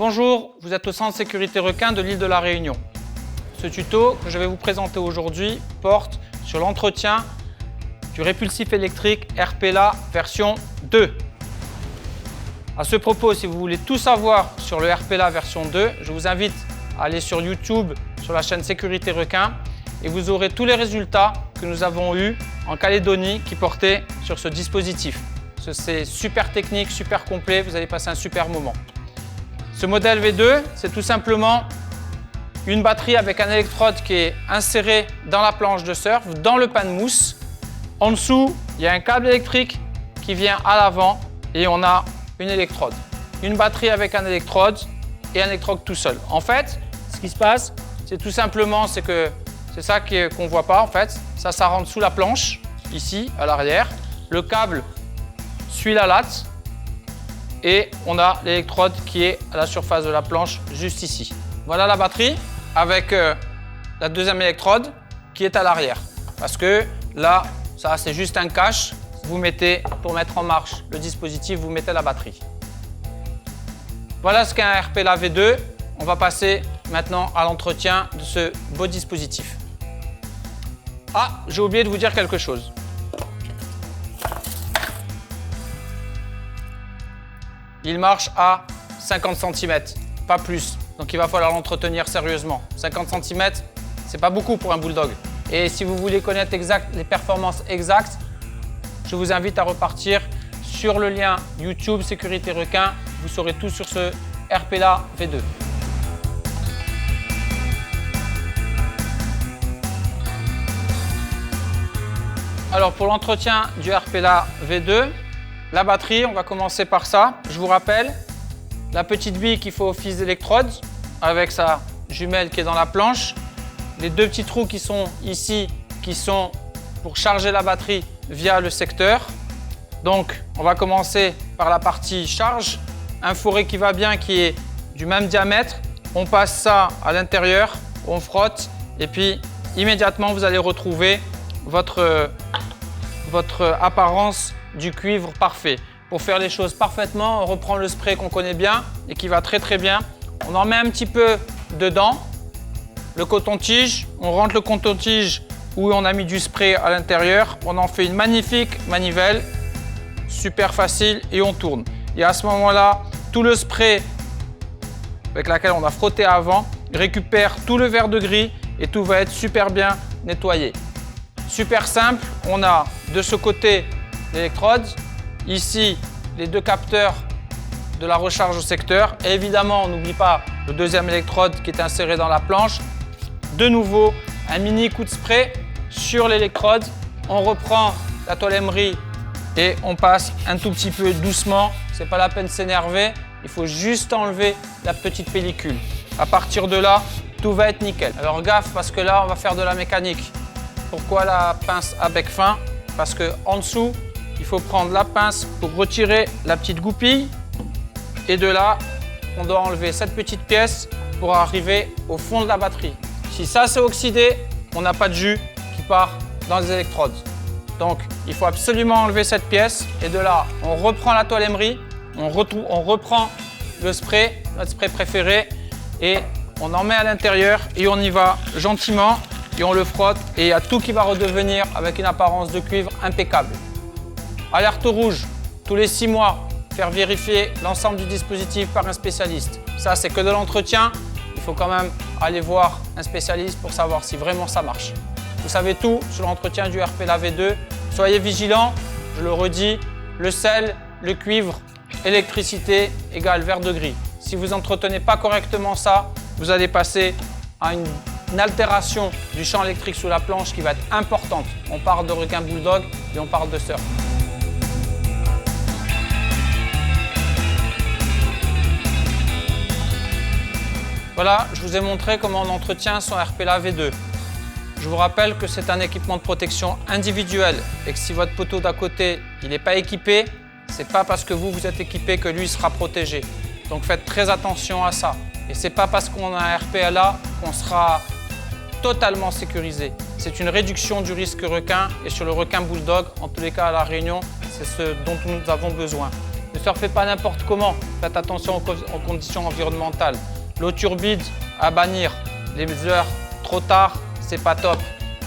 Bonjour, vous êtes au centre sécurité requin de l'île de la Réunion. Ce tuto que je vais vous présenter aujourd'hui porte sur l'entretien du répulsif électrique RPLA version 2. À ce propos, si vous voulez tout savoir sur le RPLA version 2, je vous invite à aller sur YouTube, sur la chaîne Sécurité Requin, et vous aurez tous les résultats que nous avons eus en Calédonie qui portaient sur ce dispositif. C'est super technique, super complet, vous allez passer un super moment. Ce modèle V2, c'est tout simplement une batterie avec un électrode qui est inséré dans la planche de surf, dans le pain de mousse. En dessous, il y a un câble électrique qui vient à l'avant et on a une électrode. Une batterie avec un électrode et un électrode tout seul. En fait, ce qui se passe, c'est tout simplement, c'est ça qu'on ne voit pas en fait. Ça rentre sous la planche, ici, à l'arrière. Le câble suit la latte. Et on a l'électrode qui est à la surface de la planche, juste ici. Voilà la batterie avec la deuxième électrode qui est à l'arrière. Parce que là, ça c'est juste un cache. Vous mettez, pour mettre en marche le dispositif, vous mettez la batterie. Voilà ce qu'est un RPLA V2. On va passer maintenant à l'entretien de ce beau dispositif. Ah, j'ai oublié de vous dire quelque chose. Il marche à 50 cm, pas plus. Donc il va falloir l'entretenir sérieusement. 50 cm, c'est pas beaucoup pour un bulldog. Et si vous voulez connaître les performances exactes, je vous invite à repartir sur le lien YouTube Sécurité Requin. Vous saurez tout sur ce RPLA V2. Alors pour l'entretien du RPLA V2, la batterie, on va commencer par ça. Je vous rappelle, la petite bille qui fait office d'électrode avec sa jumelle qui est dans la planche. Les deux petits trous qui sont ici, qui sont pour charger la batterie via le secteur. Donc, on va commencer par la partie charge. Un forêt qui va bien, qui est du même diamètre. On passe ça à l'intérieur, on frotte et puis immédiatement, vous allez retrouver votre apparence du cuivre parfait. Pour faire les choses parfaitement, on reprend le spray qu'on connaît bien et qui va très très bien. On en met un petit peu dedans, le coton-tige, on rentre le coton-tige où on a mis du spray à l'intérieur. On en fait une magnifique manivelle, super facile et on tourne. Et à ce moment-là, tout le spray avec lequel on a frotté avant récupère tout le verre de gris et tout va être super bien nettoyé. Super simple, on a de ce côté l'électrode, ici les deux capteurs de la recharge au secteur et évidemment on n'oublie pas le deuxième électrode qui est inséré dans la planche. De nouveau un mini coup de spray sur l'électrode, on reprend la toile emery et on passe un tout petit peu doucement, c'est pas la peine de s'énerver, il faut juste enlever la petite pellicule. À partir de là, tout va être nickel. Alors gaffe parce que là on va faire de la mécanique. Pourquoi la pince à bec fin? Parce que en dessous, il faut prendre la pince pour retirer la petite goupille et de là, on doit enlever cette petite pièce pour arriver au fond de la batterie. Si ça c'est oxydé, on n'a pas de jus qui part dans les électrodes. Donc, il faut absolument enlever cette pièce et de là, on reprend la toile emery, on reprend le spray, notre spray préféré et on en met à l'intérieur et on y va gentiment et on le frotte et il y a tout qui va redevenir avec une apparence de cuivre impeccable. Alerte rouge, tous les 6 mois, faire vérifier l'ensemble du dispositif par un spécialiste. Ça, c'est que de l'entretien. Il faut quand même aller voir un spécialiste pour savoir si vraiment ça marche. Vous savez tout sur l'entretien du RPLA V2. Soyez vigilants, je le redis, le sel, le cuivre, électricité égale verre de gris. Si vous n'entretenez pas correctement ça, vous allez passer à une altération du champ électrique sous la planche qui va être importante. On parle de requin bulldog et on parle de surf. Voilà, je vous ai montré comment on entretient son RPLA V2. Je vous rappelle que c'est un équipement de protection individuel et que si votre poteau d'à côté n'est pas équipé, c'est pas parce que vous êtes équipé que lui sera protégé. Donc faites très attention à ça. Et c'est pas parce qu'on a un RPLA qu'on sera totalement sécurisé. C'est une réduction du risque requin et sur le requin bulldog, en tous les cas à La Réunion, c'est ce dont nous avons besoin. Ne Ne surfez pas n'importe comment. Faites attention aux conditions environnementales. L'eau turbide, à bannir. Les heures trop tard, c'est pas top.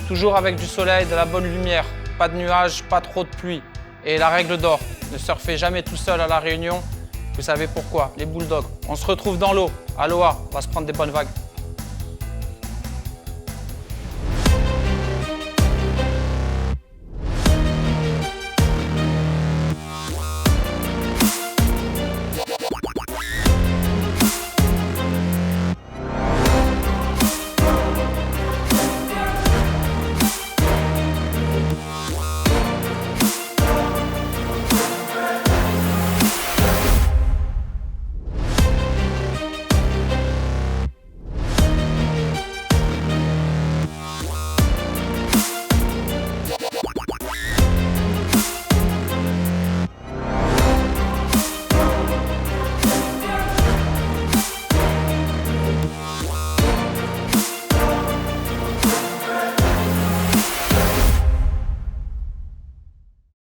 Toujours avec du soleil, de la bonne lumière. Pas de nuages, pas trop de pluie. Et la règle d'or, ne surfez jamais tout seul à La Réunion. Vous savez pourquoi, les bulldogs. On se retrouve dans l'eau. Aloha, on va se prendre des bonnes vagues.